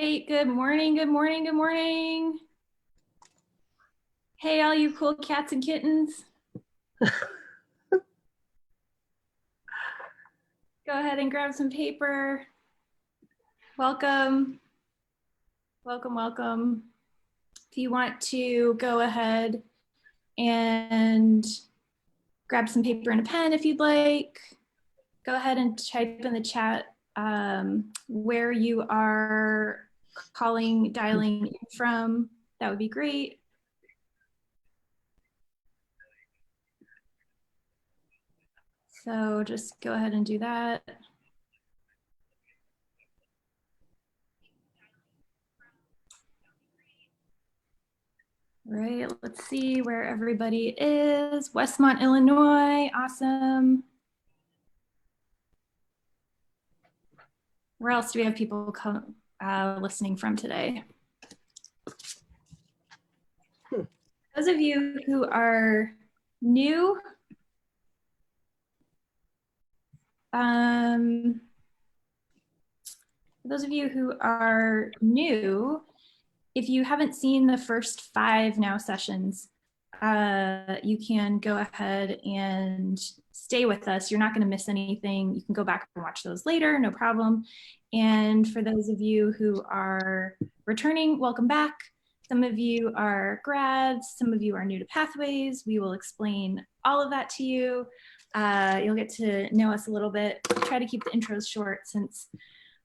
right, good morning, good morning, good morning. Hey, all you cool cats and kittens. Go ahead and grab some paper. Welcome, welcome, welcome. If you want to go ahead and grab some paper and a pen if you'd like, go ahead and type in the chat where you are dialing in from. That would be great. So just go ahead and do that. All right, let's see where everybody is. Westmont, Illinois, awesome. Where else do we have people listening from today? Those of you who are new, if you haven't seen the first 5 now sessions, you can go ahead and stay with us. You're not going to miss anything. You can go back and watch those later, no problem. And for those of you who are returning, welcome back. Some of you are grads, some of you are new to Pathways. We will explain all of that to you. You'll get to know us a little bit. Try to keep the intros short since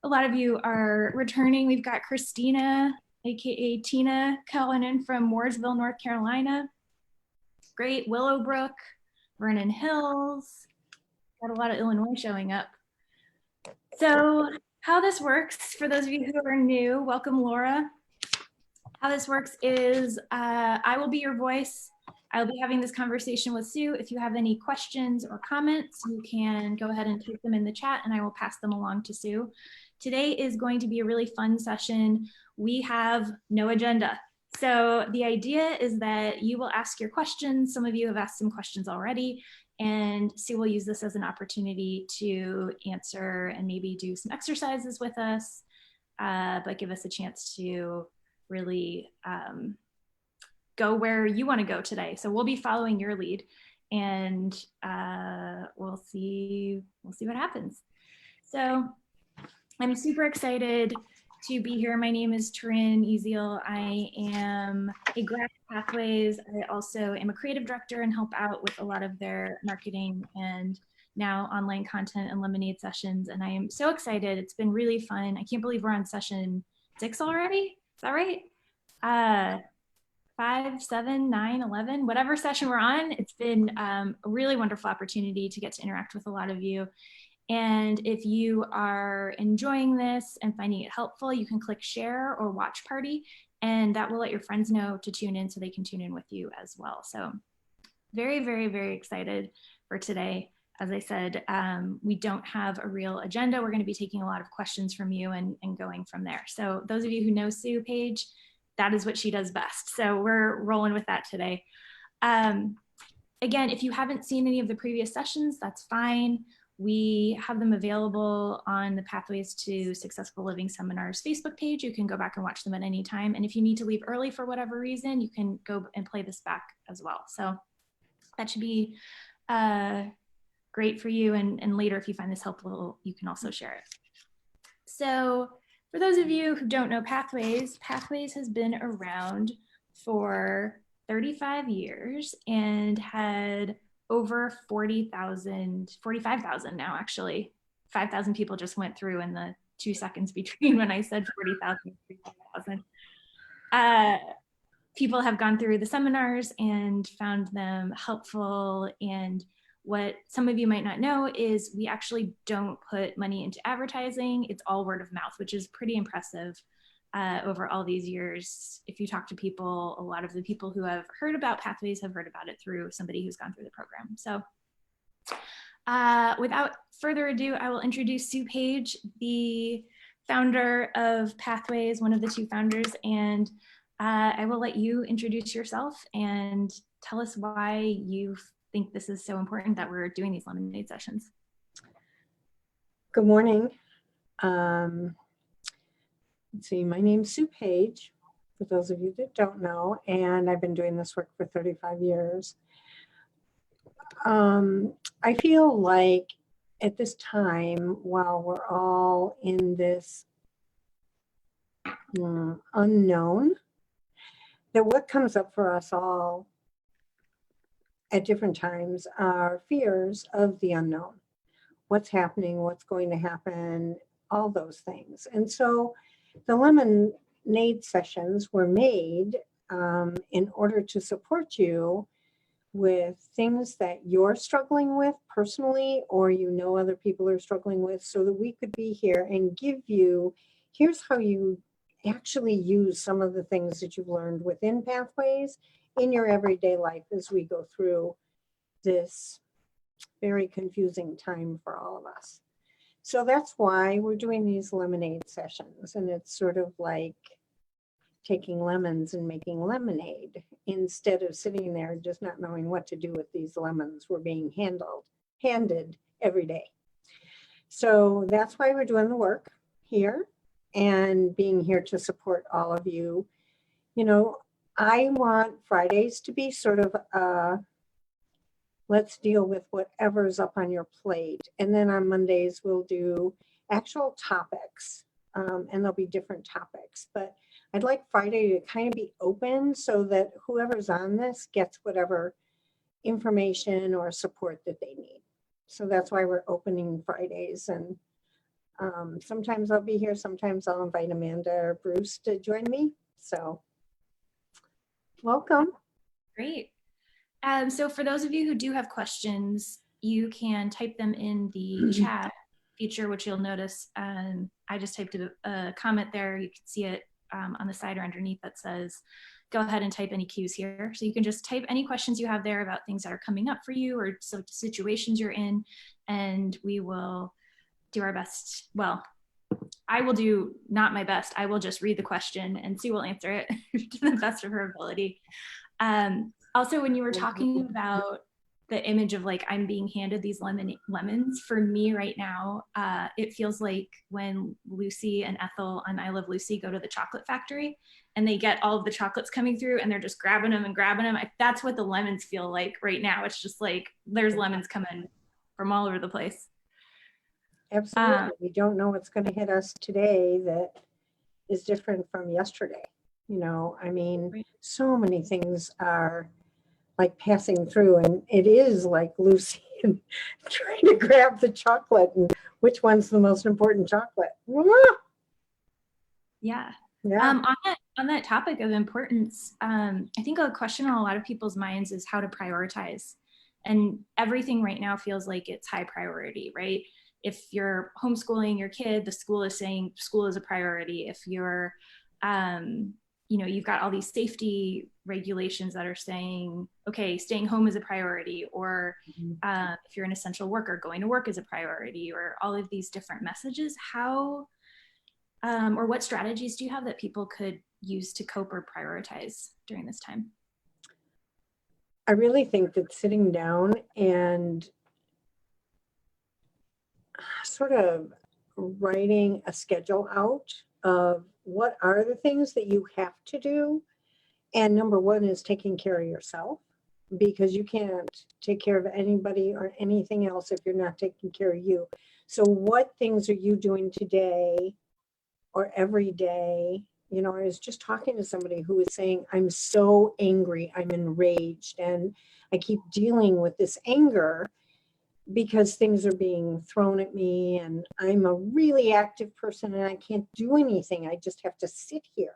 a lot of you are returning. We've got Christina, aka Tina, calling in from Mooresville, North Carolina. Great. Willowbrook, Vernon Hills. Got a lot of Illinois showing up. So how this works, for those of you who are new, welcome Laura. How this works is I will be your voice. I'll be having this conversation with Sue. If you have any questions or comments, you can go ahead and type them in the chat and I will pass them along to Sue. Today is going to be a really fun session. We have no agenda. So the idea is that you will ask your questions. Some of you have asked some questions already, and Sue will use this as an opportunity to answer and maybe do some exercises with us, but give us a chance to really go where you want to go today. So we'll be following your lead, and we'll see what happens. So I'm super excited to be here. My name is Taryn Ezeal. I am a grad at Pathways. I also am a creative director and help out with a lot of their marketing and now online content and lemonade sessions. And I am so excited. It's been really fun. I can't believe we're on session 6 already. Is that right? 5, 7, 9, 11, whatever session we're on. It's been a really wonderful opportunity to get to interact with a lot of you. And if you are enjoying this and finding it helpful, you can click share or watch party, and that will let your friends know to tune in so they can tune in with you as well. So very, very, very excited for today. As I said, we don't have a real agenda. We're going to be taking a lot of questions from you and going from there. So those of you who know Sue Page, that is what she does best. So we're rolling with that today. Again, if you haven't seen any of the previous sessions, that's fine. We have them available on the Pathways to Successful Living Seminars Facebook page. You can go back and watch them at any time. And if you need to leave early for whatever reason, you can go and play this back as well. So that should be great for you. And later, if you find this helpful, you can also share it. So for those of you who don't know Pathways, Pathways has been around for 35 years and had over 45,000 now, actually. 5,000 people just went through in the 2 seconds between when I said 40,000 and 45,000. People have gone through the seminars and found them helpful. And what some of you might not know is we actually don't put money into advertising. It's all word of mouth, which is pretty impressive. Over all these years, if you talk to people, a lot of the people who have heard about Pathways have heard about it through somebody who's gone through the program. So without further ado, I will introduce Sue Page, the founder of Pathways, one of the 2 founders, and I will let you introduce yourself and tell us why you think this is so important that we're doing these lemonade sessions. Good morning. Let's see, my name's Sue Page, for those of you that don't know, and I've been doing this work for 35 years. I feel like at this time, while we're all in this unknown, that what comes up for us all at different times are fears of the unknown. What's happening, what's going to happen, all those things. And so the lemonade sessions were made in order to support you with things that you're struggling with personally, or you know other people are struggling with, so that we could be here and give you, here's how you actually use some of the things that you've learned within Pathways in your everyday life as we go through this very confusing time for all of us. So that's why we're doing these lemonade sessions, and it's sort of like taking lemons and making lemonade instead of sitting there just not knowing what to do with these lemons we're being handed every day. So that's why we're doing the work here and being here to support all of you. You know, I want Fridays to be sort of let's deal with whatever's up on your plate. And then on Mondays, we'll do actual topics, and there'll be different topics. But I'd like Friday to kind of be open so that whoever's on this gets whatever information or support that they need. So that's why we're opening Fridays. And sometimes I'll be here, sometimes I'll invite Amanda or Bruce to join me. So welcome. Great. So for those of you who do have questions, you can type them in the chat feature, which you'll notice. I just typed a comment there. You can see it on the side or underneath that says, go ahead and type any cues here. So you can just type any questions you have there about things that are coming up for you or situations you're in, and we will do our best. Well, I will do not my best. I will just read the question and Sue will answer it to the best of her ability. Also, when you were talking about the image of like, I'm being handed these lemons, for me right now, it feels like when Lucy and Ethel on I Love Lucy go to the chocolate factory and they get all of the chocolates coming through and they're just grabbing them and grabbing them. That's what the lemons feel like right now. It's just like, there's lemons coming from all over the place. Absolutely. We don't know what's going to hit us today that is different from yesterday. You know, I mean, so many things are like passing through, and it is like Lucy and trying to grab the chocolate and which one's the most important chocolate. Yeah. Yeah. On that topic of importance, I think a question on a lot of people's minds is how to prioritize. And everything right now feels like it's high priority, right? If you're homeschooling your kid, the school is saying school is a priority. If you're, you know, you've got all these safety regulations that are saying, okay, staying home is a priority, or if you're an essential worker, going to work is a priority, or all of these different messages. How, or what strategies do you have that people could use to cope or prioritize during this time? I really think that sitting down and sort of writing a schedule out of what are the things that you have to do. And number one is taking care of yourself, because you can't take care of anybody or anything else if you're not taking care of you. So what things are you doing today or every day? You know, I was just talking to somebody who was saying, I'm so angry, I'm enraged, and I keep dealing with this anger because things are being thrown at me, and I'm a really active person and I can't do anything. I just have to sit here.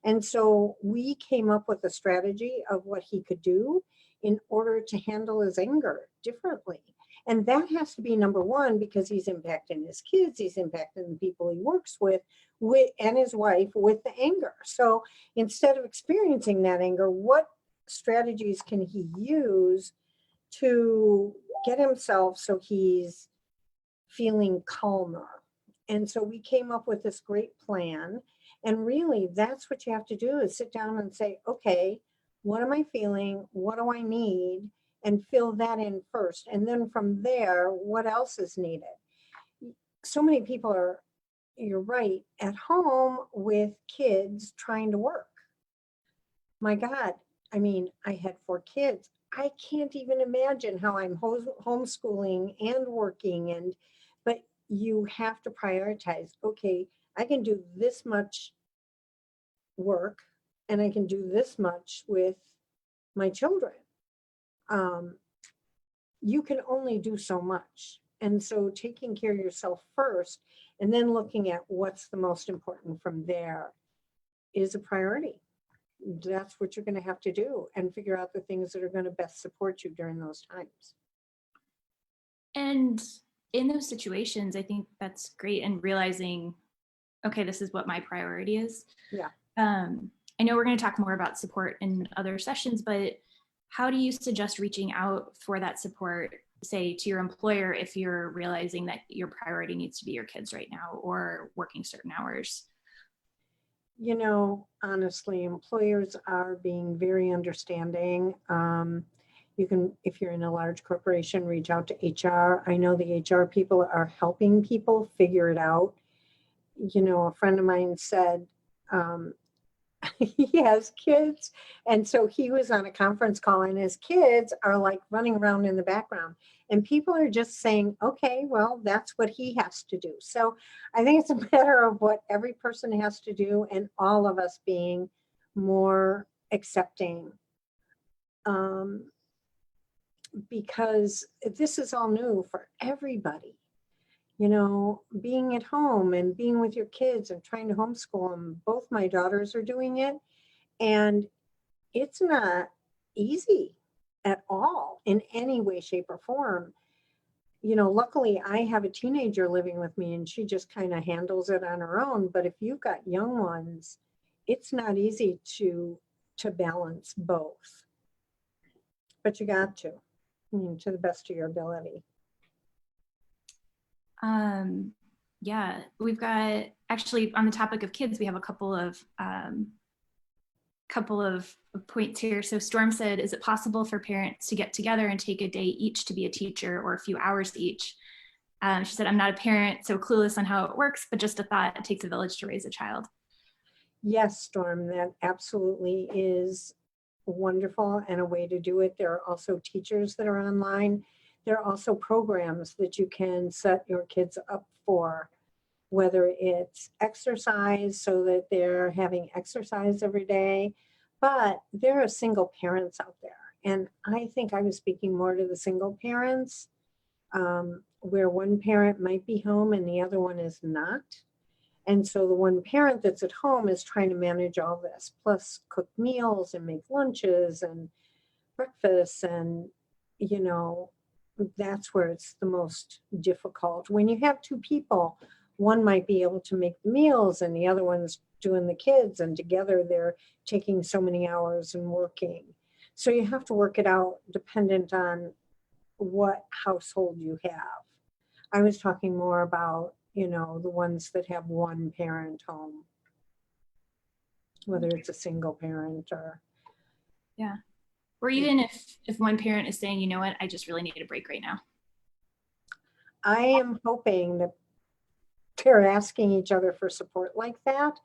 And so we came up with a strategy of what he could do in order to handle his anger differently. And that has to be number one, because he's impacting his kids, he's impacting the people he works with and his wife with the anger. So instead of experiencing that anger, what strategies can he use to get himself so he's feeling calmer? And so we came up with this great plan. And really, that's what you have to do, is sit down and say, okay, what am I feeling? What do I need? And fill that in first. And then from there, what else is needed? So many people are you're right, at home with kids trying to work. My God, I mean, I had 4 kids. I can't even imagine how I'm homeschooling and working, but you have to prioritize. Okay, I can do this much work and I can do this much with my children. Um, you can only do so much. And so taking care of yourself first and then looking at what's the most important from there is a priority. That's what you're going to have to do and figure out the things that are going to best support you during those times. And in those situations, I think that's great. And realizing, okay, this is what my priority is. Yeah. I know we're going to talk more about support in other sessions, but how do you suggest reaching out for that support, say to your employer, if you're realizing that your priority needs to be your kids right now or working certain hours? You know, honestly, employers are being very understanding. You can, if you're in a large corporation, reach out to HR. I know the HR people are helping people figure it out. You know, a friend of mine said, um, he has kids. And so he was on a conference call and his kids are like running around in the background. And people are just saying, okay, well, that's what he has to do. So I think it's a matter of what every person has to do and all of us being more accepting. Um, because this is all new for everybody. You know, being at home and being with your kids and trying to homeschool them. Both my daughters are doing it. And it's not easy at all in any way, shape, or form. You know, luckily I have a teenager living with me and she just kind of handles it on her own. But if you've got young ones, it's not easy to balance both. But you got to, I mean, to the best of your ability. Yeah, we've got actually on the topic of kids, we have a couple of points here. So Storm said, is it possible for parents to get together and take a day each to be a teacher or a few hours each? She said, I'm not a parent, so clueless on how it works, but just a thought, it takes a village to raise a child. Yes, Storm, that absolutely is wonderful and a way to do it. There are also teachers that are online. There are also programs that you can set your kids up for, whether it's exercise so that they're having exercise every day, but there are single parents out there. And I think I was speaking more to the single parents, where one parent might be home and the other one is not. And so the one parent that's at home is trying to manage all this, plus cook meals and make lunches and breakfast. And, you know, that's where it's the most difficult. When you have 2 people, one might be able to make the meals and the other one's doing the kids, and together they're taking so many hours and working. So you have to work it out dependent on what household you have. I was talking more about, you know, the ones that have one parent home, whether it's a single parent or. Yeah. Or even if one parent is saying, you know what, I just really need a break right now. I am hoping that they're asking each other for support like that,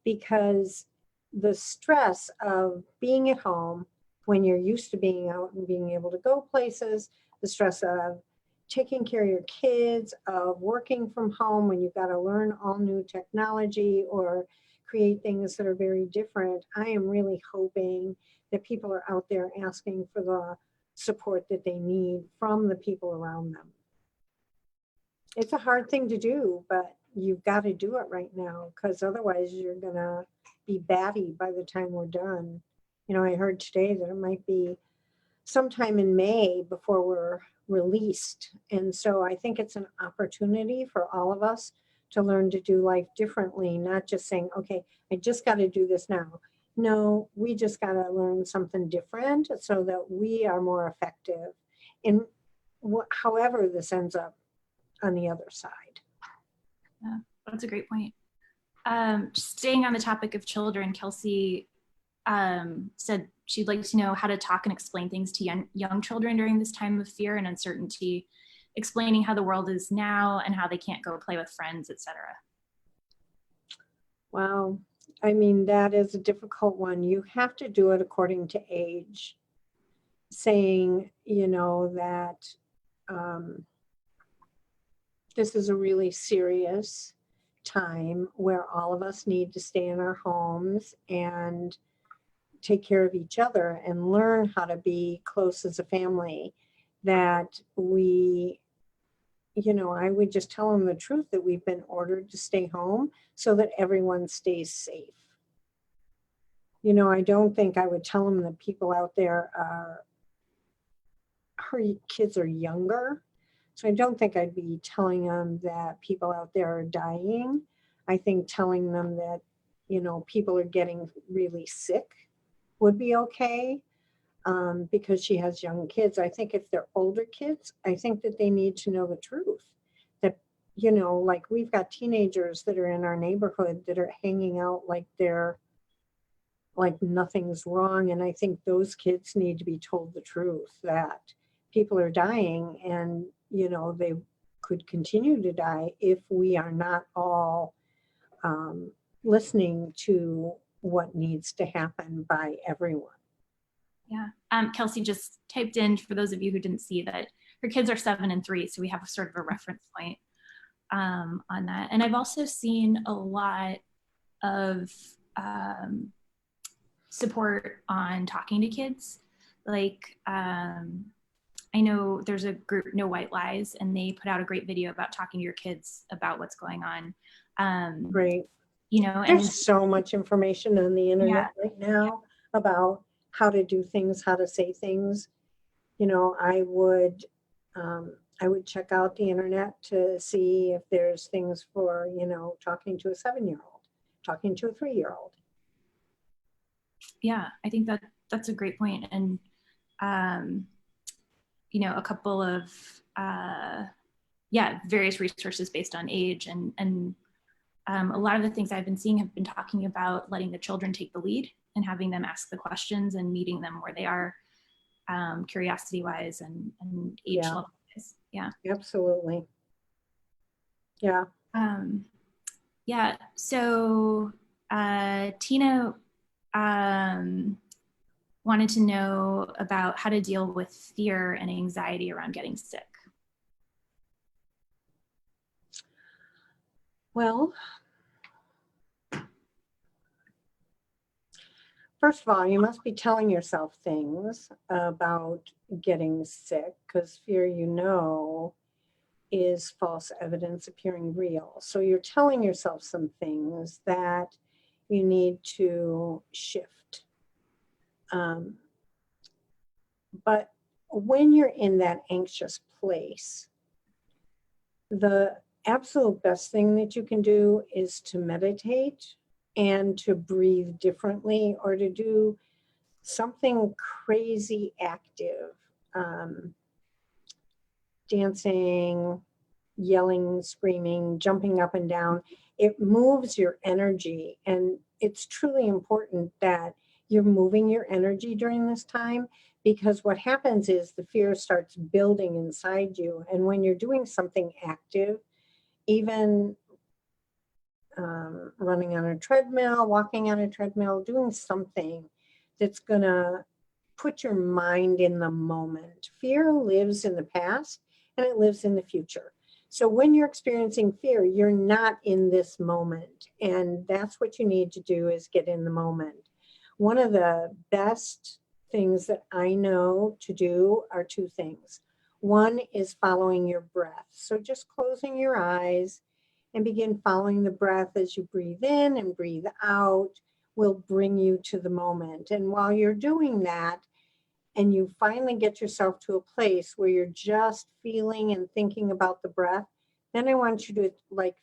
because the stress of being at home when you're used to being out and being able to go places, the stress of taking care of your kids, of working from home when you've got to learn all new technology or create things that are very different. I am really hoping that people are out there asking for the support that they need from the people around them. It's a hard thing to do, but you've got to do it right now, because otherwise you're going to be batty by the time we're done. You know, I heard today that it might be sometime in May before we're released. And so I think it's an opportunity for all of us to learn to do life differently, not just saying, okay, I just got to do this now. No, we just got to learn something different so that we are more effective in however this ends up on the other side. Yeah, that's a great point. Staying on the topic of children, Kelsey said she'd like to know how to talk and explain things to young children during this time of fear and uncertainty, explaining how the world is now and how they can't go play with friends, etc. Wow. I mean, that is a difficult one. You have to do it according to age, saying, that um, this is a really serious time where all of us need to stay in our homes and take care of each other and learn how to be close as a family. That I would just tell them the truth that we've been ordered to stay home so that everyone stays safe. I don't think I would tell them that people out there her kids are younger. So I don't think I'd be telling them that people out there are dying. I think telling them that, people are getting really sick would be okay, because she has young kids. I think if they're older kids, I think that they need to know the truth. That, like we've got teenagers that are in our neighborhood that are hanging out like nothing's wrong. And I think those kids need to be told the truth that people are dying and, they could continue to die if we are not all listening to what needs to happen by everyone. Yeah. Kelsey just typed in, for those of you who didn't see, that her kids are 7 and 3. So we have a sort of a reference point on that. And I've also seen a lot of support on talking to kids. Like, I know there's a group, No White Lies, and they put out a great video about talking to your kids about what's going on. Great. And There's so much information on the internet right yeah, now about how to do things, how to say things. I would check out the internet to see if there's things for, talking to a 7-year-old, talking to a 3-year-old. Yeah, I think that's a great point. And a couple of various resources based on age, and a lot of the things I've been seeing have been talking about letting the children take the lead and having them ask the questions and meeting them where they are, curiosity wise and age level wise. Yeah, absolutely. Yeah. So Tina wanted to know about how to deal with fear and anxiety around getting sick. Well, first of all, you must be telling yourself things about getting sick, because fear, is false evidence appearing real. So you're telling yourself some things that you need to shift. But when you're in that anxious place, the absolute best thing that you can do is to meditate and to breathe differently, or to do something crazy active, dancing, yelling, screaming, jumping up and down. It moves your energy, and it's truly important that you're moving your energy during this time, because what happens is the fear starts building inside you. And when you're doing something active, even running on a treadmill, walking on a treadmill, doing something that's going to put your mind in the moment. Fear lives in the past and it lives in the future. So when you're experiencing fear, you're not in this moment. And that's what you need to do, is get in the moment. One of the best things that I know to do are two things. One is following your breath. So just closing your eyes and begin following the breath as you breathe in and breathe out will bring you to the moment. And while you're doing that, and you finally get yourself to a place where you're just feeling and thinking about the breath, then I want you to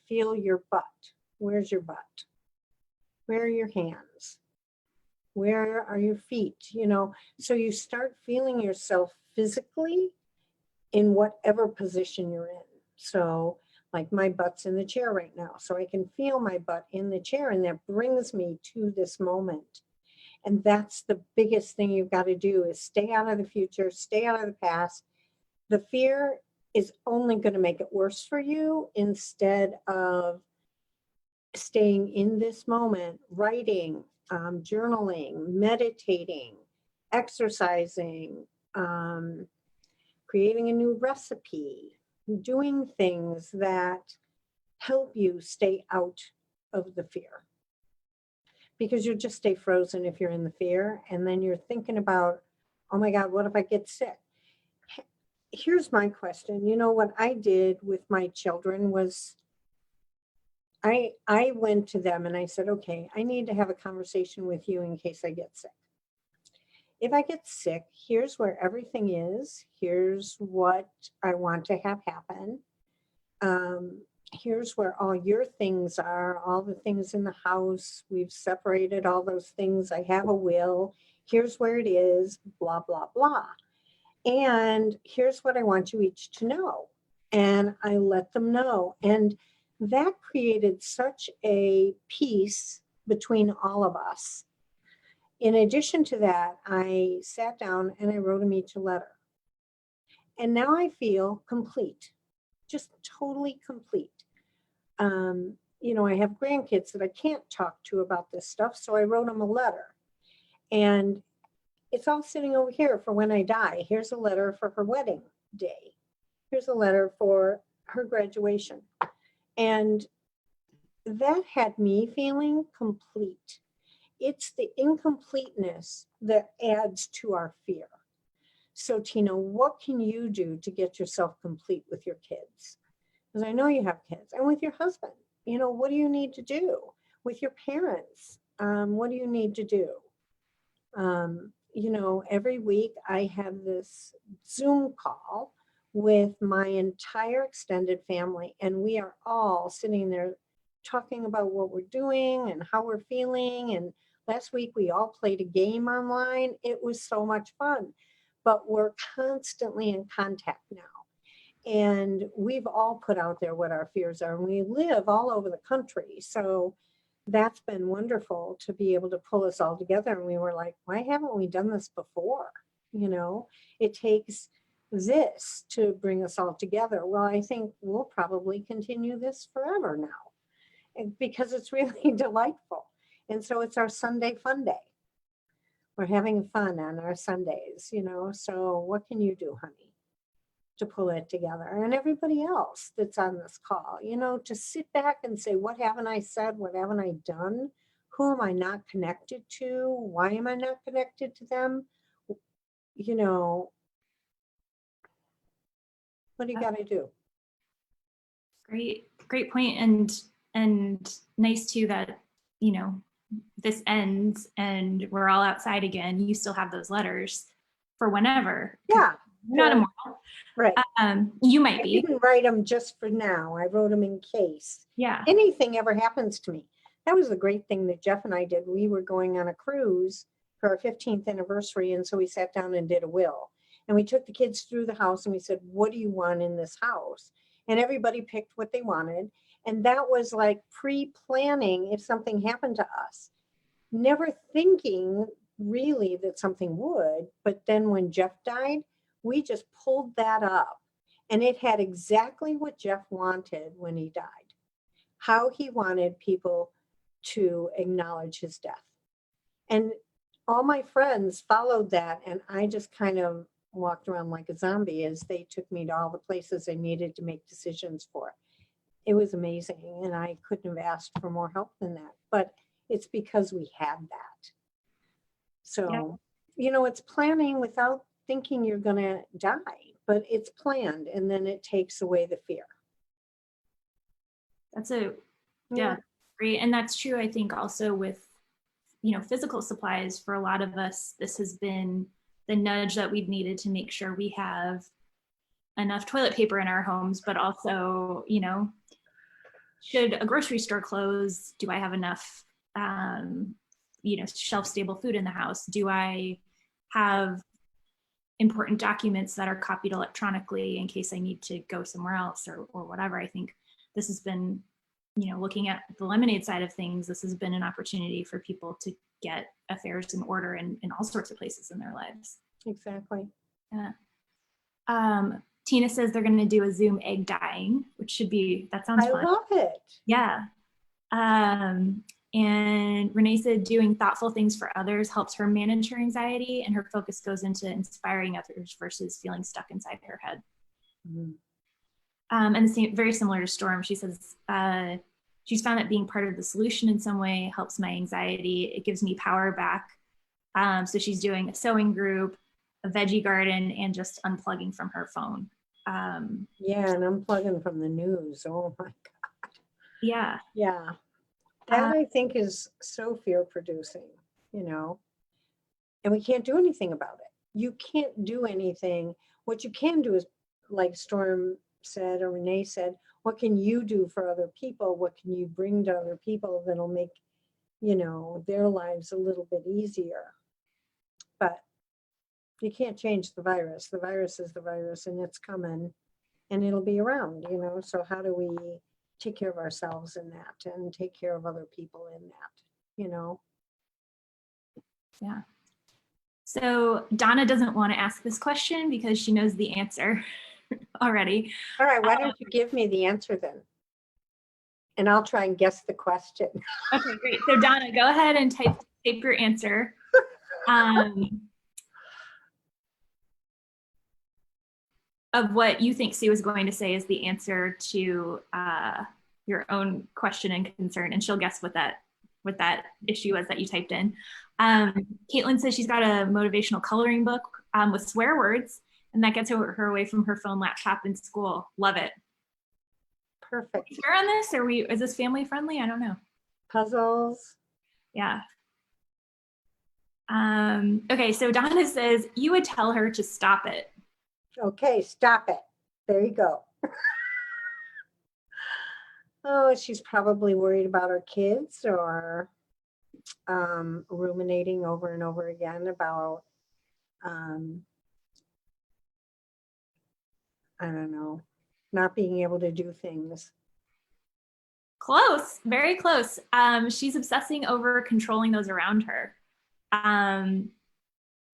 feel your butt. Where's your butt? Where are your hands? Where are your feet? So you start feeling yourself physically in whatever position you're in. So like my butt's in the chair right now. So I can feel my butt in the chair, and that brings me to this moment. And that's the biggest thing you've got to do, is stay out of the future, stay out of the past. The fear is only going to make it worse for you instead of staying in this moment, writing, journaling, meditating, exercising, creating a new recipe, doing things that help you stay out of the fear. Because you'll just stay frozen if you're in the fear. And then you're thinking about, oh my God, what if I get sick? Here's my question. You know, what I did with my children was I went to them and I said, okay, I need to have a conversation with you in case I get sick. If I get sick, here's where everything is. Here's what I want to have happen. Here's where all your things are, all the things in the house. We've separated all those things. I have a will. Here's where it is, blah, blah, blah. And here's what I want you each to know. And I let them know. And that created such a peace between all of us. In addition to that, I sat down and I wrote them each a letter. And now I feel complete, just totally complete. You know, I have grandkids that I can't talk to about this stuff, so I wrote them a letter. And it's all sitting over here for when I die. Here's a letter for her wedding day. Here's a letter for her graduation. And that had me feeling complete. It's the incompleteness that adds to our fear. So Tina, what can you do to get yourself complete with your kids? Because I know you have kids, and with your husband. You know, what do you need to do? With your parents, what do you need to do? You know, every week I have this Zoom call with my entire extended family, and we are all sitting there talking about what we're doing and how we're feeling. And last week we all played a game online. It was so much fun, but we're constantly in contact now. And we've all put out there what our fears are, and we live all over the country. So that's been wonderful to be able to pull us all together. And we were like, why haven't we done this before? You know, it takes this to bring us all together. Well, I think we'll probably continue this forever now because it's really delightful. And so it's our Sunday fun day. We're having fun on our Sundays, you know. So what can you do, honey, to pull it together? And everybody else that's on this call, you know, to sit back and say, what haven't I said? What haven't I done? Who am I not connected to? Why am I not connected to them? You know, what do you got to do? Great point. And nice too that, you know, this ends and we're all outside again. You still have those letters for whenever. Yeah. You're not immortal. Right. You might be. I didn't write them just for now. I wrote them in case anything ever happens to me. That was the great thing that Jeff and I did. We were going on a cruise for our 15th anniversary. And so we sat down and did a will. And we took the kids through the house and we said, what do you want in this house? And everybody picked what they wanted. And that was like pre-planning if something happened to us. Never thinking really that something would. But then when Jeff died, we just pulled that up. And it had exactly what Jeff wanted when he died, how he wanted people to acknowledge his death. And all my friends followed that. And I just kind of walked around like a zombie as they took me to all the places I needed to make decisions for. It was amazing. And I couldn't have asked for more help than that. But it's because we had that. So, you know, it's planning without thinking you're going to die, but it's planned, and then it takes away the fear. That's great. And that's true, I think, also with, you know, physical supplies. For a lot of us, this has been the nudge that we've needed to make sure we have enough toilet paper in our homes, but also, you know, should a grocery store close, do I have enough, you know, shelf stable food in the house? Do I have important documents that are copied electronically in case I need to go somewhere else or whatever? I think this has been, you know, looking at the lemonade side of things, this has been an opportunity for people to get affairs in order in all sorts of places in their lives. Exactly. Yeah. Tina says they're going to do a Zoom egg dyeing, which should be, that sounds fun. I love it. Yeah. And Renee said doing thoughtful things for others helps her manage her anxiety, and her focus goes into inspiring others versus feeling stuck inside her head. Mm-hmm. And the same, very similar to Storm, she says she's found that being part of the solution in some way helps my anxiety. It gives me power back. So she's doing a sewing group, a veggie garden, and just unplugging from her phone. Yeah, and unplugging from the news. Oh my God. Yeah. Yeah. That I think is so fear producing, you know, and we can't do anything about it. You can't do anything. What you can do is, like Storm said or Renee said, what can you do for other people? What can you bring to other people that'll make, you know, their lives a little bit easier? But you can't change the virus. The virus is the virus, and it's coming and it'll be around, you know. So how do we take care of ourselves in that and take care of other people in that, you know? Yeah. So Donna doesn't want to ask this question because she knows the answer already. All right, why don't you give me the answer then? And I'll try and guess the question. Okay, great. So Donna, go ahead and type your answer. Of what you think Sue is going to say is the answer to your own question and concern, and she'll guess what that issue was that you typed in. Caitlin says she's got a motivational coloring book with swear words, and that gets her away from her phone, laptop in school. Love it. Perfect. Swear on this, or is this family friendly? I don't know. Puzzles. Yeah. Okay, so Donna says you would tell her to stop it. Okay, stop it. There you go. Oh, she's probably worried about her kids or ruminating over and over again about, I don't know, not being able to do things. Close, very close. She's obsessing over controlling those around her.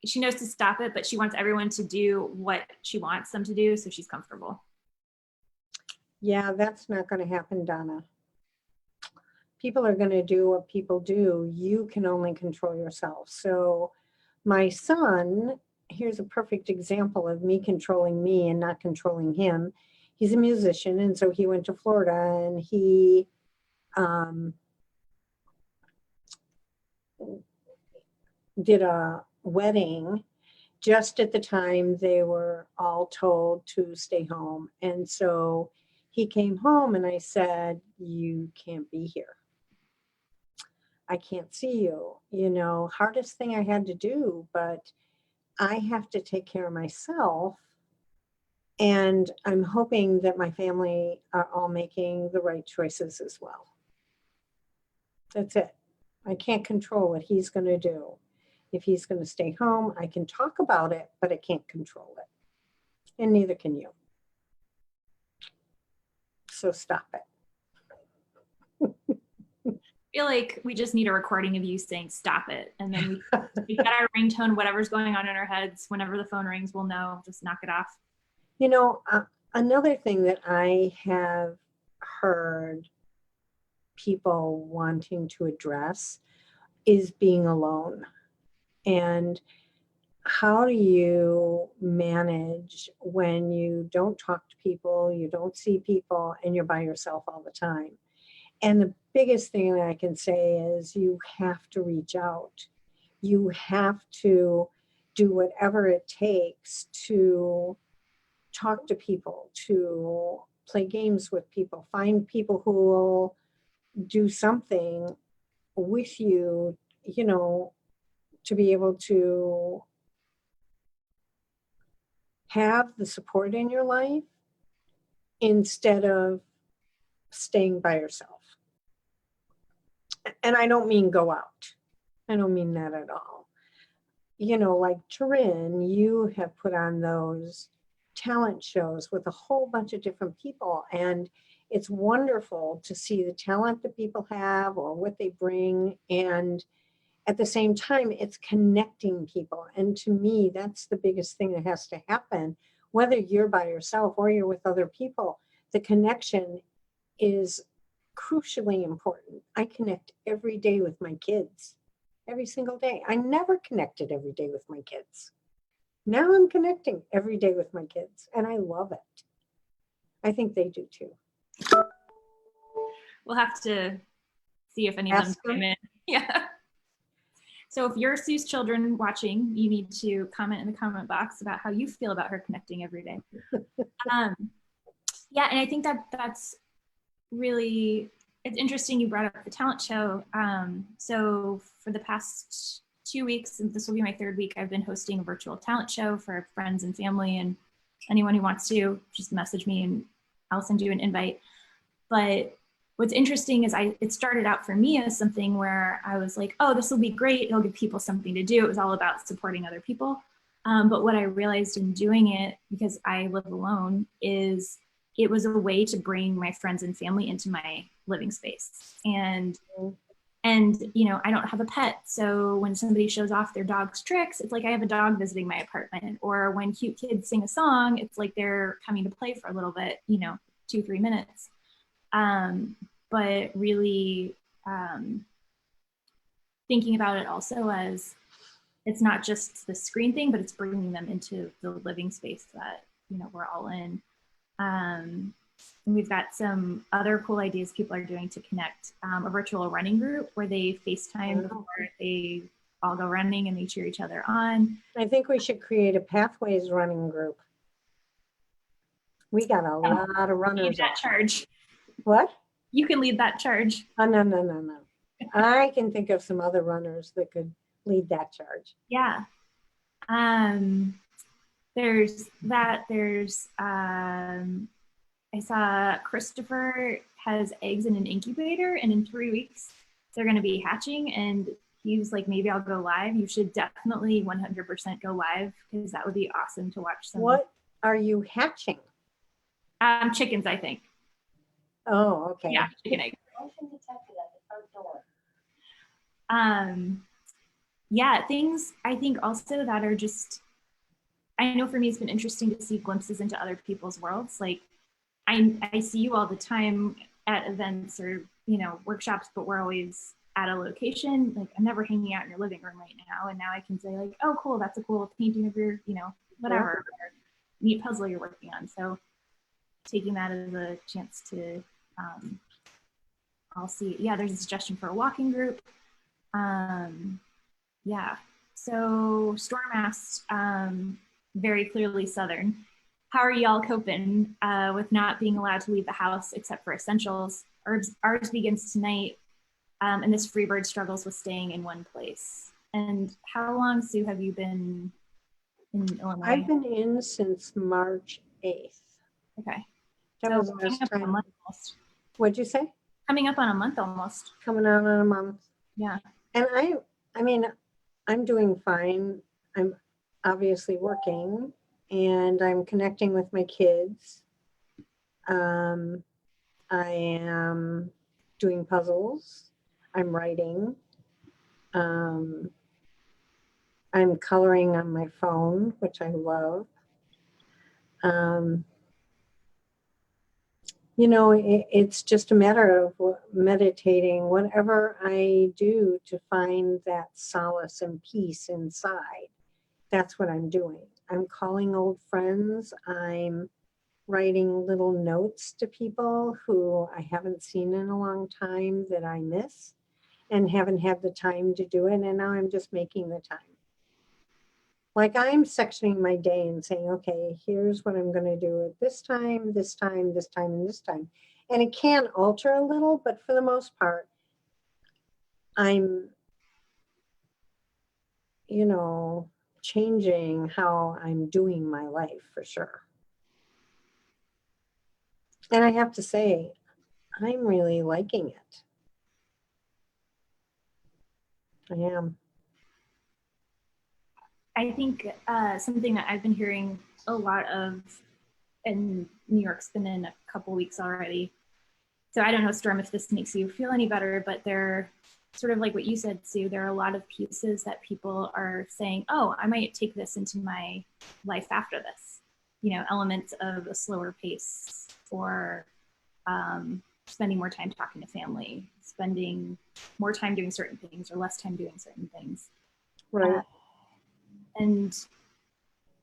She knows to stop it, but she wants everyone to do what she wants them to do, so she's comfortable. Yeah, that's not going to happen, Donna. People are going to do what people do. You can only control yourself. So my son, here's a perfect example of me controlling me and not controlling him. He's a musician, and so he went to Florida, and he did a wedding just at the time they were all told to stay home. And so he came home, and I said, you can't be here. I can't see you. You know, hardest thing I had to do, but I have to take care of myself. And I'm hoping that my family are all making the right choices as well. That's it. I can't control what he's going to do. If he's going to stay home, I can talk about it, but I can't control it. And neither can you. So stop it. I feel like we just need a recording of you saying stop it, and then we got our ringtone, whatever's going on in our heads. Whenever the phone rings, we'll know, just knock it off. You know, another thing that I have heard people wanting to address is being alone. And how do you manage when you don't talk to people, you don't see people, and you're by yourself all the time? And the biggest thing that I can say is you have to reach out. You have to do whatever it takes to talk to people, to play games with people, find people who will do something with you, you know, to be able to have the support in your life instead of staying by yourself. And I don't mean go out. I don't mean that at all. You know, like Turin, you have put on those talent shows with a whole bunch of different people. And it's wonderful to see the talent that people have or what they bring. And at the same time, it's connecting people. And to me, that's the biggest thing that has to happen. Whether you're by yourself or you're with other people, the connection is crucially important. I connect every day with my kids, every single day. I never connected every day with my kids. Now I'm connecting every day with my kids, and I love it. I think they do too. We'll have to see if any of them Ask come them. in. Yeah. So if you're Sue's children watching, you need to comment in the comment box about how you feel about her connecting every day. Yeah, and I think that that's really, it's interesting you brought up the talent show. So for the past 2 weeks, and this will be my third week, I've been hosting a virtual talent show for friends and family, and anyone who wants to just message me and I'll send you an invite. But what's interesting is it started out for me as something where I was like, oh, this will be great. It'll give people something to do. It was all about supporting other people. But what I realized in doing it, because I live alone, is it was a way to bring my friends and family into my living space. And you know, I don't have a pet. So when somebody shows off their dog's tricks, it's like I have a dog visiting my apartment. Or when cute kids sing a song, it's like they're coming to play for a little bit, you know, 2-3 minutes. But really thinking about it also as it's not just the screen thing, but it's bringing them into the living space that, you know, we're all in. And we've got some other cool ideas people are doing to connect, a virtual running group where they FaceTime before they all go running and they cheer each other on. I think we should create a Pathways running group. We got a lot of runners. Lead that charge. What? You can lead that charge. Oh, no. I can think of some other runners that could lead that charge. Yeah. There's that. There's I saw Christopher has eggs in an incubator, and in 3 weeks they're going to be hatching. And he was like, maybe I'll go live. You should definitely 100% go live, because that would be awesome to watch. What are you hatching? Chickens, I think. Oh, okay. Yeah, chicken eggs. Motion detected at the front door. Yeah, things I think also that are just, I know for me it's been interesting to see glimpses into other people's worlds. Like I see you all the time at events or, you know, workshops, but we're always at a location. Like I'm never hanging out in your living room right now. And now I can say like, oh, cool, that's a cool painting of your, you know, whatever, or neat puzzle you're working on. So taking that as a chance to, I'll see, yeah, there's a suggestion for a walking group. Yeah, so Stormast, very clearly Southern. How are y'all coping with not being allowed to leave the house except for essentials? Ours begins tonight, and this Freebird struggles with staying in one place. And how long, Sue, have you been in Illinois? I've been in since March 8th. Okay. That so was the last time. What'd you say? Coming up on a month almost. Coming out on a month. Yeah. And I mean, I'm doing fine. I'm obviously working and I'm connecting with my kids. I am doing puzzles. I'm writing. I'm coloring on my phone, which I love. You know, it's just a matter of meditating, whatever I do to find that solace and peace inside. That's what I'm doing. I'm calling old friends. I'm writing little notes to people who I haven't seen in a long time that I miss and haven't had the time to do it. And now I'm just making the time. Like I'm sectioning my day and saying, okay, here's what I'm going to do at this time, this time, this time, and this time. And it can alter a little, but for the most part, I'm, you know, changing how I'm doing my life for sure. And I have to say, I'm really liking it. I am. I think something that I've been hearing a lot of, and New York's been in a couple weeks already. So I don't know, Storm, if this makes you feel any better, but they're sort of like what you said, Sue, there are a lot of pieces that people are saying, oh, I might take this into my life after this. You know, elements of a slower pace or spending more time talking to family, spending more time doing certain things or less time doing certain things. Right. And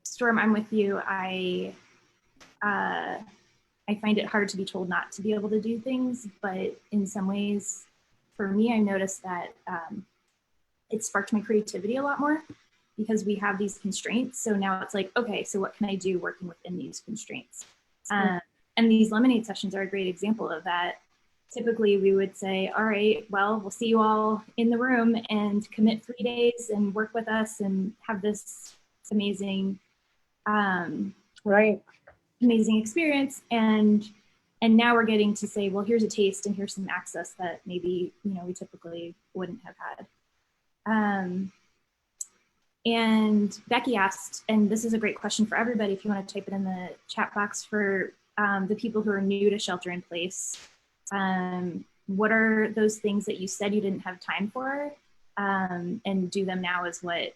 Storm, I'm with you. I find it hard to be told not to be able to do things, but in some ways, for me, I noticed that it sparked my creativity a lot more because we have these constraints. So now it's like, okay, so what can I do working within these constraints? And these lemonade sessions are a great example of that. Typically, we would say, all right, well, we'll see you all in the room and commit 3 days and work with us and have this amazing Right. amazing experience, and now we're getting to say, well, here's a taste and here's some access that maybe we typically wouldn't have had. And Becky asked, and this is a great question for everybody if you want to type it in the chat box, for the people who are new to shelter in place, what are those things that you said you didn't have time for, and do them now, is what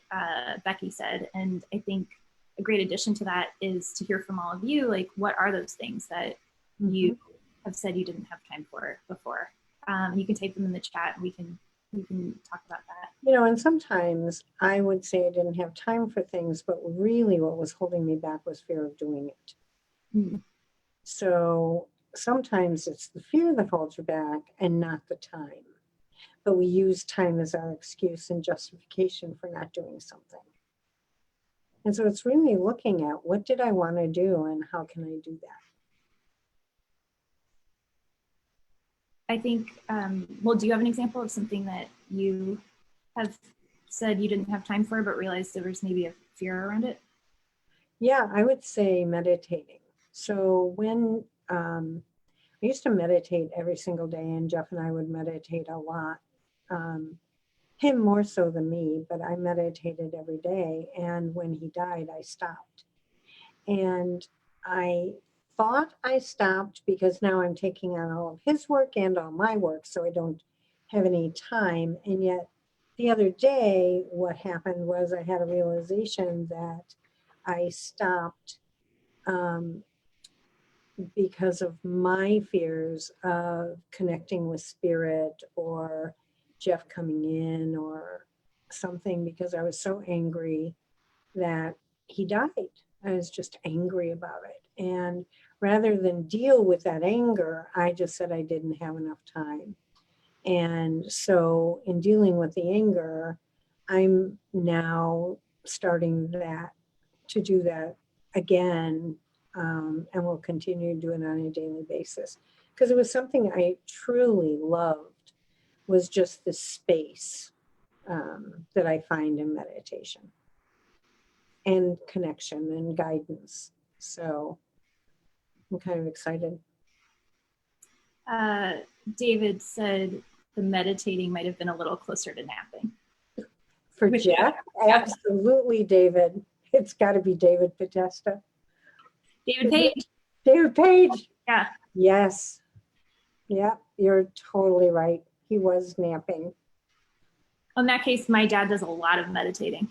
Becky said. And I think a great addition to that is to hear from all of you, like, what are those things that you have said you didn't have time for before? You can type them in the chat and we can talk about that. And sometimes I would say I didn't have time for things, but really what was holding me back was fear of doing it. Mm-hmm. So sometimes it's the fear that holds you back and not the time. But we use time as our excuse and justification for not doing something. And so it's really looking at, what did I want to do and how can I do that? I think, well, do you have an example of something that you have said you didn't have time for, but realized there was maybe a fear around it? Yeah, I would say meditating. So when I used to meditate every single day, and Jeff and I would meditate a lot. Him more so than me, but I meditated every day. And when he died, I stopped. And I thought I stopped because now I'm taking on all of his work and all my work, so I don't have any time. And yet the other day, what happened was I had a realization that I stopped because of my fears of connecting with spirit or Jeff coming in or something, because I was so angry that he died. I was just angry about it. And rather than deal with that anger, I just said I didn't have enough time. And so in dealing with the anger, I'm now starting to do that again, and will continue to do it on a daily basis. Because it was something I truly loved, was just the space that I find in meditation and connection and guidance. So I'm kind of excited. David said the meditating might have been a little closer to napping. For Jeff, absolutely, David. It's got to be David Podesta. David Page. David Page. Yeah. Yes. Yeah, you're totally right. He was napping. In that case, my dad does a lot of meditating.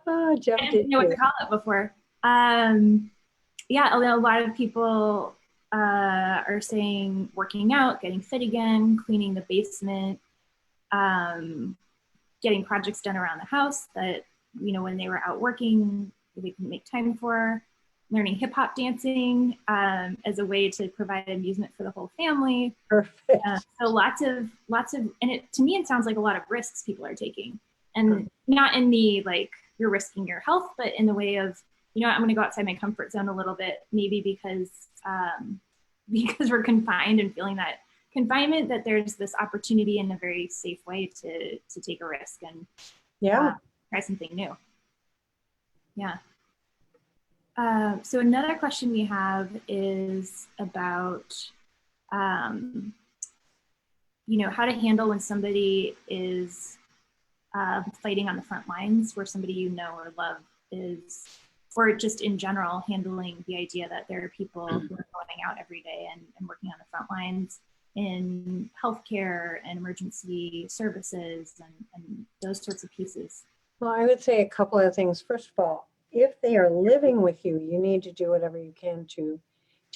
Oh, Jeff I didn't know what to call it before. Yeah, a lot of people are saying working out, getting fit again, cleaning the basement, getting projects done around the house that, when they were out working, they couldn't make time for, learning hip hop dancing as a way to provide amusement for the whole family. Perfect. So lots of, and to me, it sounds like a lot of risks people are taking, and not in the, like, you're risking your health, but in the way of, I'm going to go outside my comfort zone a little bit, maybe because we're confined and feeling that confinement, that there's this opportunity in a very safe way to take a risk and try something new. Yeah. So another question we have is about, how to handle when somebody is fighting on the front lines, where somebody or love is, or just in general, handling the idea that there are people who are going out every day and working on the front lines in healthcare and emergency services and those sorts of pieces. Well, I would say a couple of things. First of all, if they are living with you, you need to do whatever you can to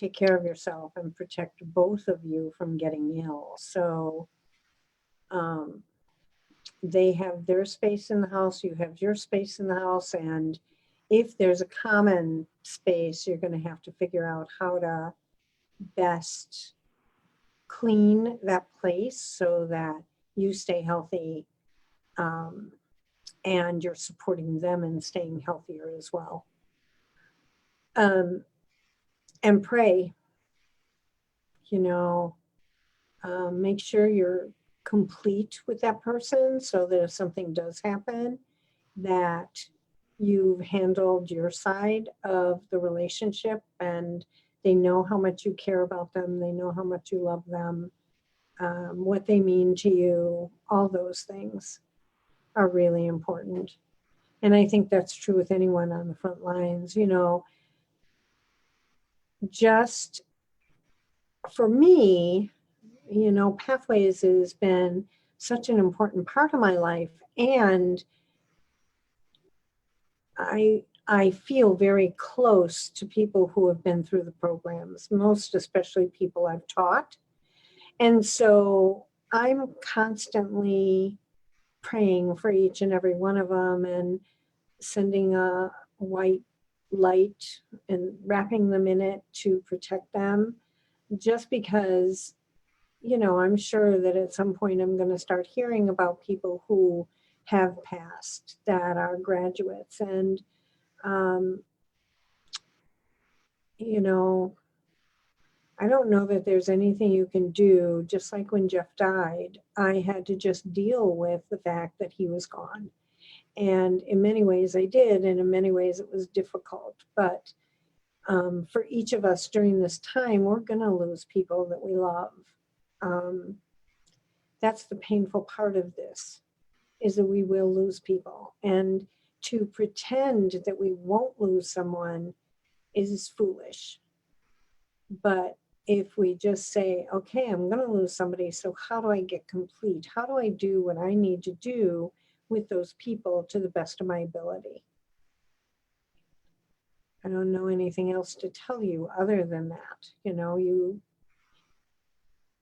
take care of yourself and protect both of you from getting ill. So they have their space in the house, you have your space in the house, and if there's a common space, you're going to have to figure out how to best clean that place so that you stay healthy, and you're supporting them in staying healthier as well. And pray, make sure you're complete with that person so that if something does happen, that you've handled your side of the relationship and they know how much you care about them, they know how much you love them, what they mean to you. All those things are really important. And I think that's true with anyone on the front lines. Just for me, Pathways has been such an important part of my life, and I feel very close to people who have been through the programs, most especially people I've taught. And so I'm constantly praying for each and every one of them and sending a white light and wrapping them in it to protect them, just because, I'm sure that at some point I'm going to start hearing about people who have passed that are graduates. And, I don't know that there's anything you can do. Just like when Jeff died, I had to just deal with the fact that he was gone. And in many ways I did, and in many ways it was difficult. But for each of us during this time, we're going to lose people that we love. That's the painful part of this, is that we will lose people. And to pretend that we won't lose someone is foolish. But if we just say, okay, I'm going to lose somebody, so how do I get complete? How do I do what I need to do with those people to the best of my ability? I don't know anything else to tell you other than that.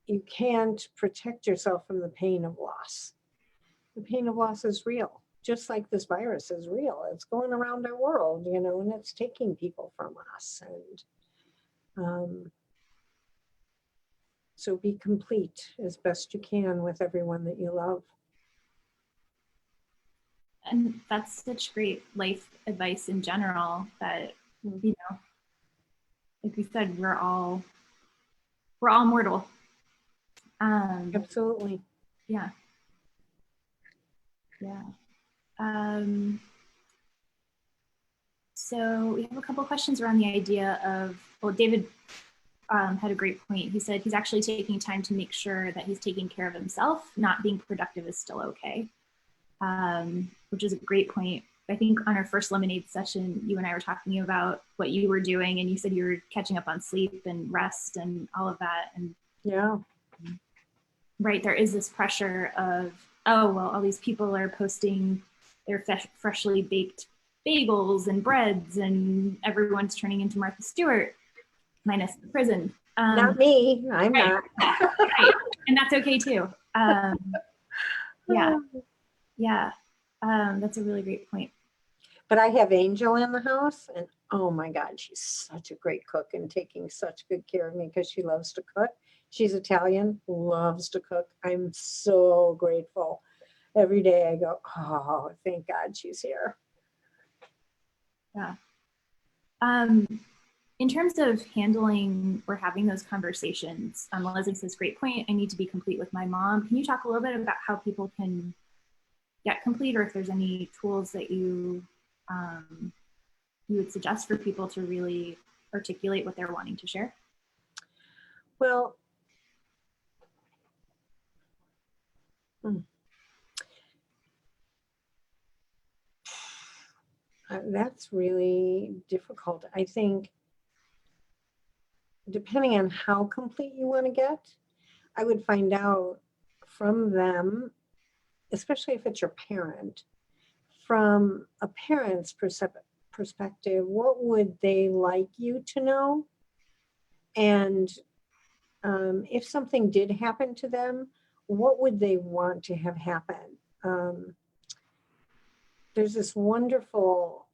You can't protect yourself from the pain of loss. The pain of loss is real, just like this virus is real. It's going around our world, and it's taking people from us. And so be complete as best you can with everyone that you love. And that's such great life advice in general that, like we said, we're all mortal. Absolutely. Yeah. So we have a couple questions around the idea of, well, David had a great point. He said he's actually taking time to make sure that he's taking care of himself. Not being productive is still okay, which is a great point. I think on our first Lemonade session, you and I were talking about what you were doing, and you said you were catching up on sleep and rest and all of that. And yeah, right, there is this pressure of, oh, well, all these people are posting their freshly baked bagels and breads, and everyone's turning into Martha Stewart, minus the prison. not me. I'm right, not. right. And that's okay too. Yeah. That's a really great point. But I have Angel in the house, and oh my God, she's such a great cook and taking such good care of me because she loves to cook. She's Italian, loves to cook. I'm so grateful. Every day I go, oh, thank God she's here. Yeah. In terms of handling or having those conversations, Leslie says, great point. I need to be complete with my mom. Can you talk a little bit about how people can get complete, or if there's any tools that you would suggest for people to really articulate what they're wanting to share? Well, that's really difficult. I think depending on how complete you want to get, I would find out from them, especially if it's your parent, from a parent's perspective, what would they like you to know? And if something did happen to them, what would they want to have happen? There's this wonderful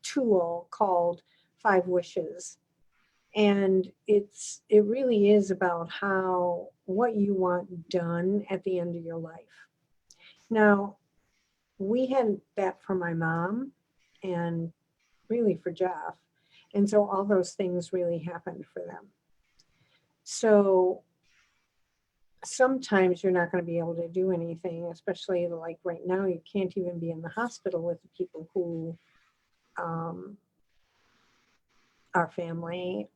tool called 5 Wishes. And it really is about what you want done at the end of your life. Now, we had that for my mom and really for Jeff. And so all those things really happened for them. So sometimes you're not going to be able to do anything, especially like right now, you can't even be in the hospital with the people who are family.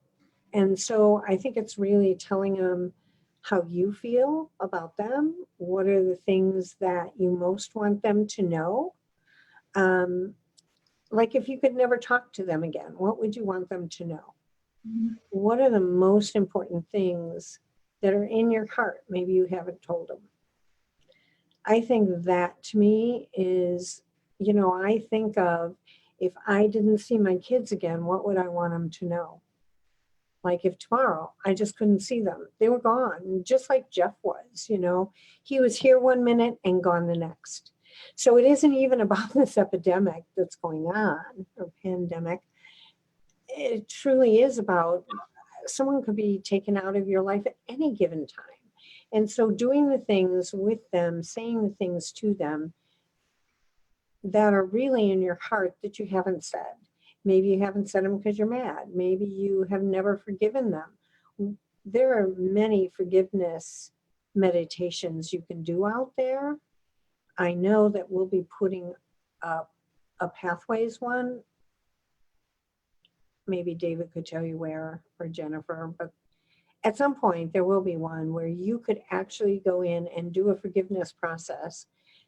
And so I think it's really telling them how you feel about them. What are the things that you most want them to know? Like if you could never talk to them again, what would you want them to know? Mhm. What are the most important things that are in your heart? Maybe you haven't told them. I think that to me is, I think of if I didn't see my kids again, what would I want them to know? Like if tomorrow I just couldn't see them, they were gone, just like Jeff was, he was here 1 minute and gone the next. So it isn't even about this epidemic that's going on or pandemic. It truly is about someone could be taken out of your life at any given time. And so doing the things with them, saying the things to them that are really in your heart that you haven't said. Maybe you haven't said them because you're mad. Maybe you have never forgiven them. There are many forgiveness meditations you can do out there. I know that we'll be putting up a Pathways one. Maybe David could tell you where, or Jennifer, but at some point there will be one where you could actually go in and do a forgiveness process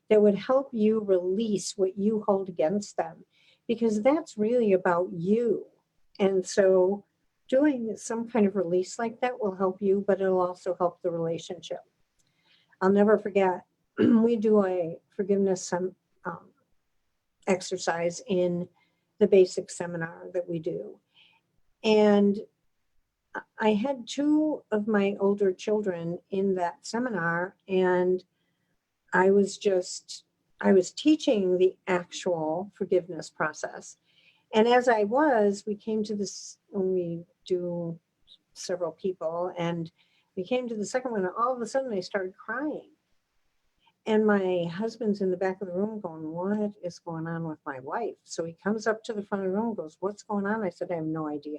that would help you release what you hold against them, because that's really about you. And so doing some kind of release like that will help you, but it'll also help the relationship. I'll never forget, we do a forgiveness exercise in the basic seminar that we do. And I had 2 of my older children in that seminar, and I was teaching the actual forgiveness process. And as we came to this, when we do several people, and we came to the second one, and all of a sudden I started crying. And my husband's in the back of the room going, what is going on with my wife? So he comes up to the front of the room and goes, what's going on? I said, I have no idea.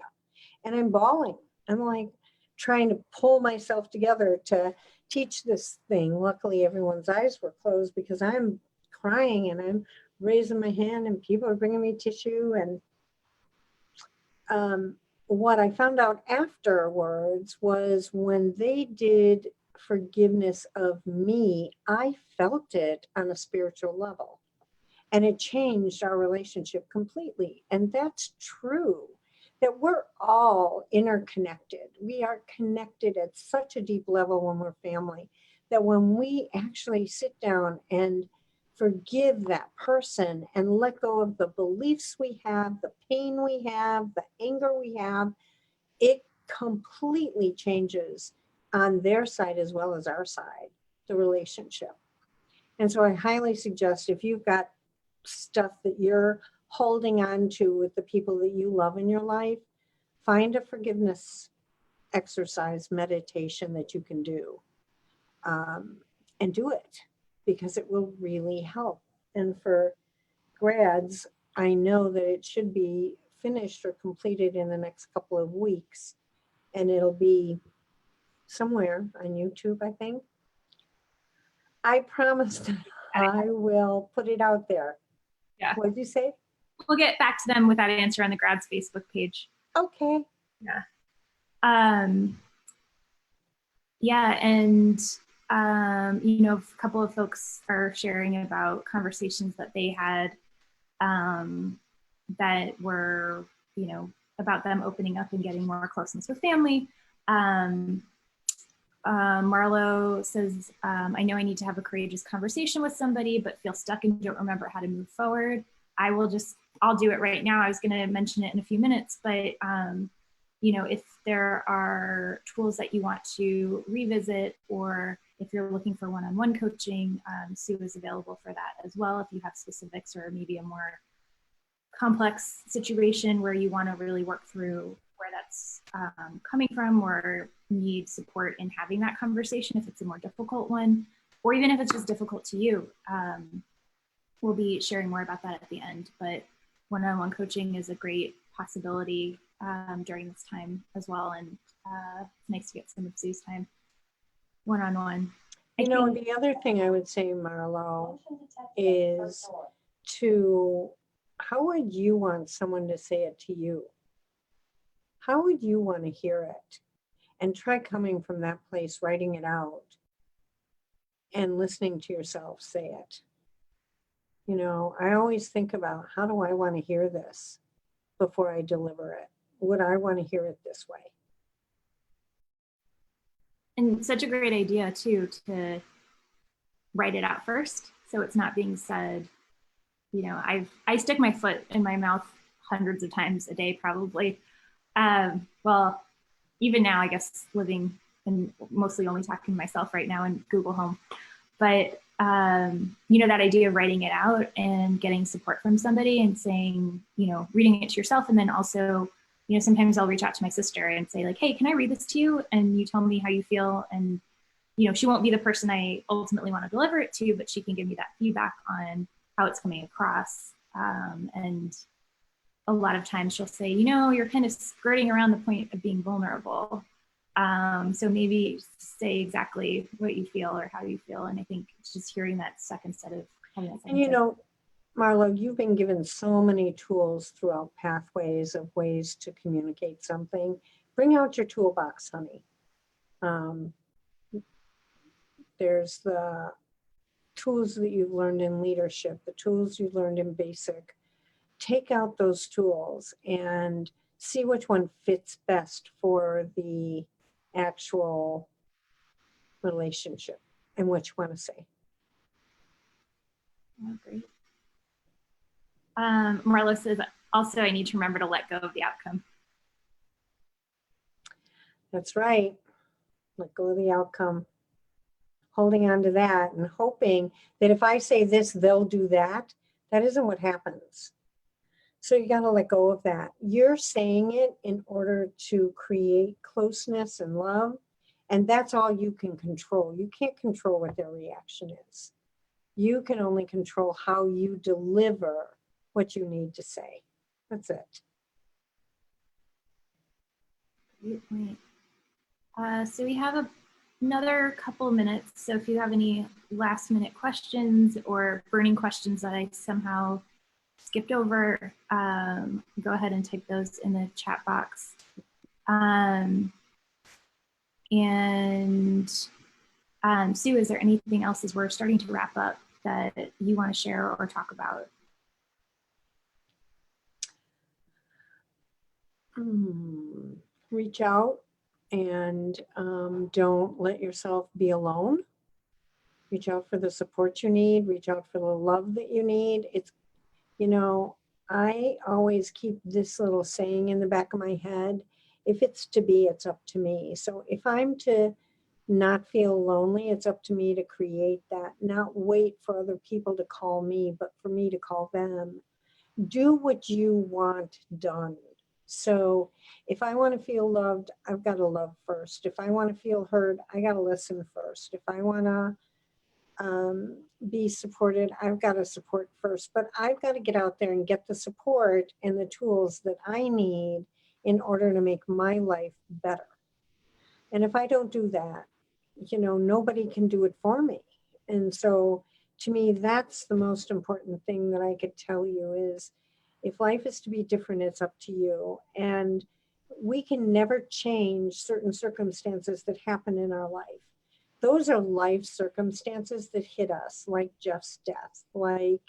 And I'm bawling. I'm like trying to pull myself together to teach this thing. Luckily, everyone's eyes were closed because I'm crying and I'm raising my hand and people are bringing me tissue. And what I found out afterwards was when they did forgiveness of me, I felt it on a spiritual level. And it changed our relationship completely. And that's true, that we're all interconnected. We are connected at such a deep level when we're family, that when we actually sit down and forgive that person and let go of the beliefs we have, the pain we have, the anger we have, it completely changes on their side as well as our side, the relationship. And so I highly suggest, if you've got stuff that you're holding on to with the people that you love in your life, find a forgiveness exercise meditation that you can do, and do it, because it will really help. And for grads, I know that it should be finished or completed in the next couple of weeks, and it'll be somewhere on YouTube, I think. I promise that I will put it out there. Yeah. What did you say? We'll get back to them with that answer on the Grad's Facebook page. Okay. Yeah. Yeah, and a couple of folks are sharing about conversations that they had that were, about them opening up and getting more closeness with family. Marlo says, I know I need to have a courageous conversation with somebody, but feel stuck and don't remember how to move forward. I'll do it right now. I was going to mention it in a few minutes, but if there are tools that you want to revisit, or if you're looking for one-on-one coaching, Sue is available for that as well. If you have specifics or maybe a more complex situation where you want to really work through where that's coming from, or need support in having that conversation if it's a more difficult one, or even if it's just difficult to you. We'll be sharing more about that at the end, but one-on-one coaching is a great possibility during this time as well. And it's nice to get some of Sue's time one-on-one. The other thing I would say, Marlo, is how would you want someone to say it to you? How would you want to hear it? And try coming from that place, writing it out, and listening to yourself say it. I always think about, how do I want to hear this before I deliver it? Would I want to hear it this way? And such a great idea too, to write it out first, so it's not being said. I stick my foot in my mouth hundreds of times a day, probably. Well, even now, I guess, living and mostly only talking to myself right now in Google Home. But that idea of writing it out and getting support from somebody and saying, reading it to yourself. And then also, sometimes I'll reach out to my sister and say, like, hey, can I read this to you? And you tell me how you feel. And, she won't be the person I ultimately want to deliver it to, but she can give me that feedback on how it's coming across. And a lot of times she'll say, you're kind of skirting around the point of being vulnerable. So maybe say exactly what you feel or how you feel. And I think it's just hearing that second set of. And Marlo, you've been given so many tools throughout Pathways of ways to communicate something. Bring out your toolbox, honey. There's the tools that you've learned in leadership, the tools you've learned in basic. Take out those tools and see which one fits best for the actual relationship and what you want to say. Oh, great. Marla says, also, I need to remember to let go of the outcome. That's right. Let go of the outcome. Holding on to that and hoping that if I say this, they'll do that. That isn't what happens. So you got to let go of that. You're saying it in order to create closeness and love. And that's all you can control. You can't control what their reaction is. You can only control how you deliver what you need to say. That's it. Great point. So we have another couple minutes. So if you have any last minute questions or burning questions that I somehow skipped over, go ahead and type those in the chat box. Sue, is there anything else as we're starting to wrap up that you want to share or talk about? Reach out and don't let yourself be alone. Reach out for the support you need. Reach out for the love that you need. It's, I always keep this little saying in the back of my head: if it's to be, it's up to me. So if I'm to not feel lonely, it's up to me to create that, not wait for other people to call me, but for me to call them. Do what you want done. So if I want to feel loved, I've got to love first. If I want to feel heard, I got to listen first. If I want to be supported, I've got to support first. But I've got to get out there and get the support and the tools that I need in order to make my life better. And if I don't do that, nobody can do it for me. And so to me, that's the most important thing that I could tell you is, if life is to be different, it's up to you. And we can never change certain circumstances that happen in our life. Those are life circumstances that hit us, like Jeff's death, like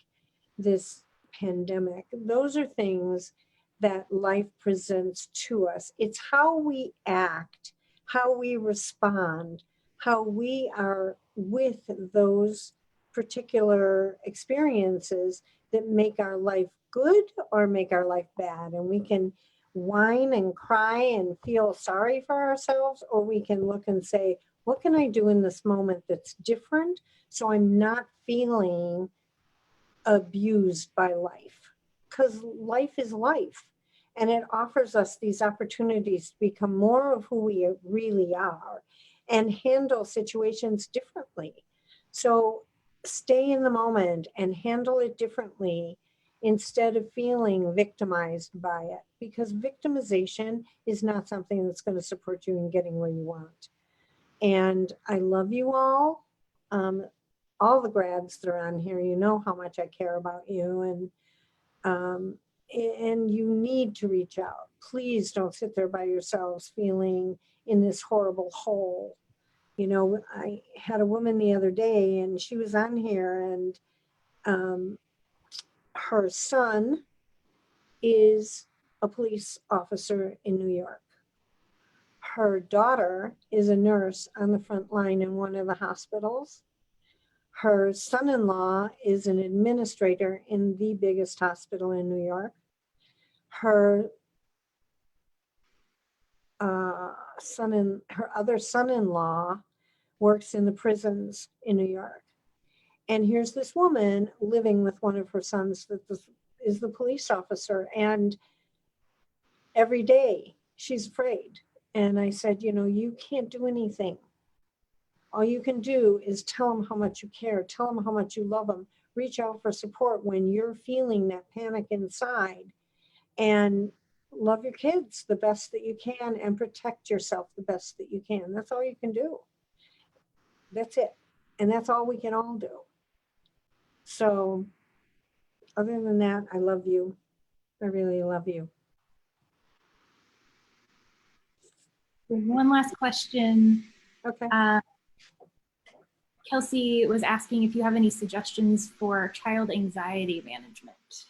this pandemic. Those are things that life presents to us. It's how we act, how we respond, how we are with those particular experiences that make our life good or make our life bad. And we can whine and cry and feel sorry for ourselves, or we can look and say, what can I do in this moment that's different so I'm not feeling abused by life? Because life is life, and it offers us these opportunities to become more of who we really are and handle situations differently. So stay in the moment and handle it differently instead of feeling victimized by it, because victimization is not something that's going to support you in getting where you want. And I love you all. All the grads that are on here, you know how much I care about you, and you need to reach out. Please don't sit there by yourselves feeling in this horrible hole. You know, I had a woman the other day, and she was on here, and her son is a police officer in New York. Her daughter is a nurse on the front line in one of the hospitals. Her son-in-law is an administrator in the biggest hospital in New York. Her other son-in-law works in the prisons in New York. And here's this woman living with one of her sons that is the police officer. And every day she's afraid. And I said, you know, you can't do anything. All you can do is tell them how much you care, tell them how much you love them, reach out for support when you're feeling that panic inside, and love your kids the best that you can and protect yourself the best that you can. That's all you can do. That's it. And that's all we can all do. So other than that, I love you. I really love you. One last question. Okay. Kelsey was asking if you have any suggestions for child anxiety management.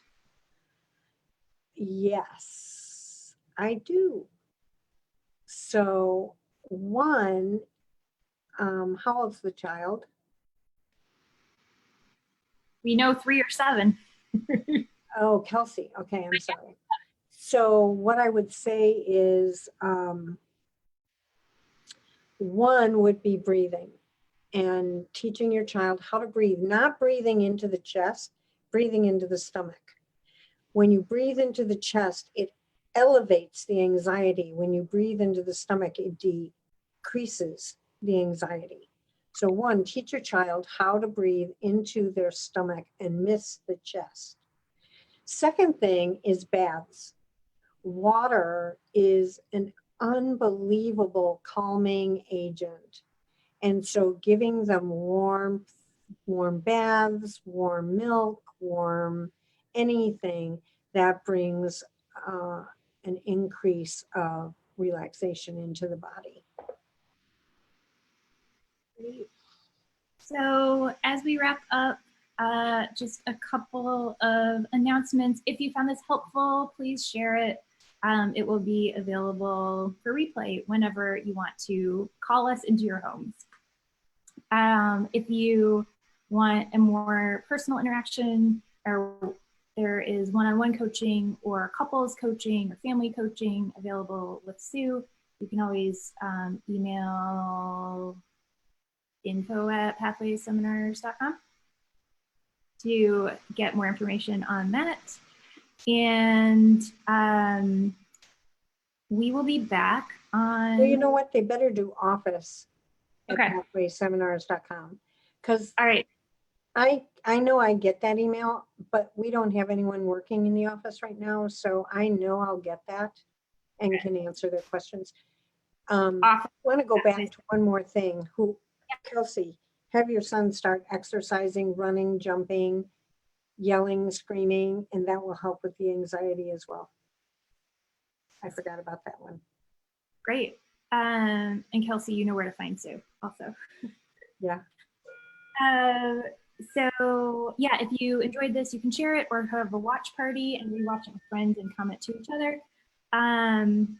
Yes, I do. So one, how old's the child? We know 3 or 7. Oh, Kelsey. Okay, I'm sorry. So what I would say is one would be breathing and teaching your child how to breathe, not breathing into the chest, breathing into the stomach. When you breathe into the chest, it elevates the anxiety. When you breathe into the stomach, it decreases the anxiety. So one, teach your child how to breathe into their stomach and miss the chest. Second thing is baths. Water is an unbelievable calming agent. And so giving them warm baths, warm milk, warm anything that brings an increase of relaxation into the body. So as we wrap up, just a couple of announcements. If you found this helpful, please share it. It will be available for replay whenever you want to call us into your homes. If you want a more personal interaction, or there is one-on-one coaching or couples coaching or family coaching available with Sue, you can always email info@pathwaysseminars.com to get more information on that. And we will be back on. Well, you know what? They better do office at Okay. pathwayseminars.com, because All right. I know I get that email, but we don't have anyone working in the office right now, so I know I'll get that and can answer their questions. I want to go back to one more thing. Kelsey, have your son start exercising, running, jumping, yelling, screaming, and that will help with the anxiety as well. I forgot about that one. Great. And Kelsey, you know where to find Sue also. Yeah. So yeah, if you enjoyed this, you can share it or have a watch party and rewatch it with friends and comment to each other. And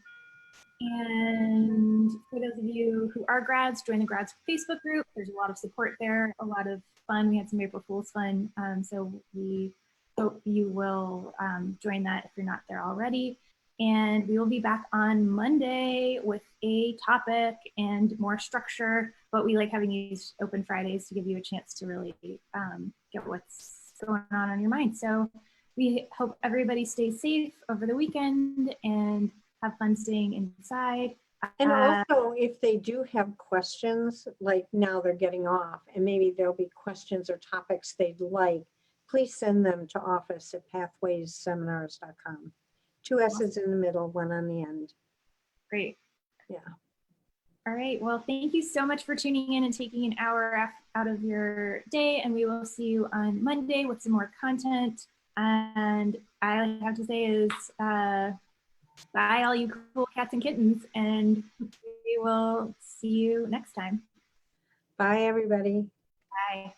for those of you who are grads, join the grads Facebook group. There's a lot of support there, a lot of fun. We had some April Fool's fun. So we hope you will join that if you're not there already. And we will be back on Monday with a topic and more structure, but we like having these open Fridays to give you a chance to really get what's going on your mind. So we hope everybody stays safe over the weekend and have fun staying inside. And also, if they do have questions, like now they're getting off, and maybe there'll be questions or topics they'd like, please send them to office@pathwaysseminars.com. 2 S's in the middle, 1 on the end. Great. Yeah. All right. Well, thank you so much for tuning in and taking an hour out of your day. And we will see you on Monday with some more content. And all I have to say is bye, all you cool cats and kittens. And we will see you next time. Bye, everybody. Bye.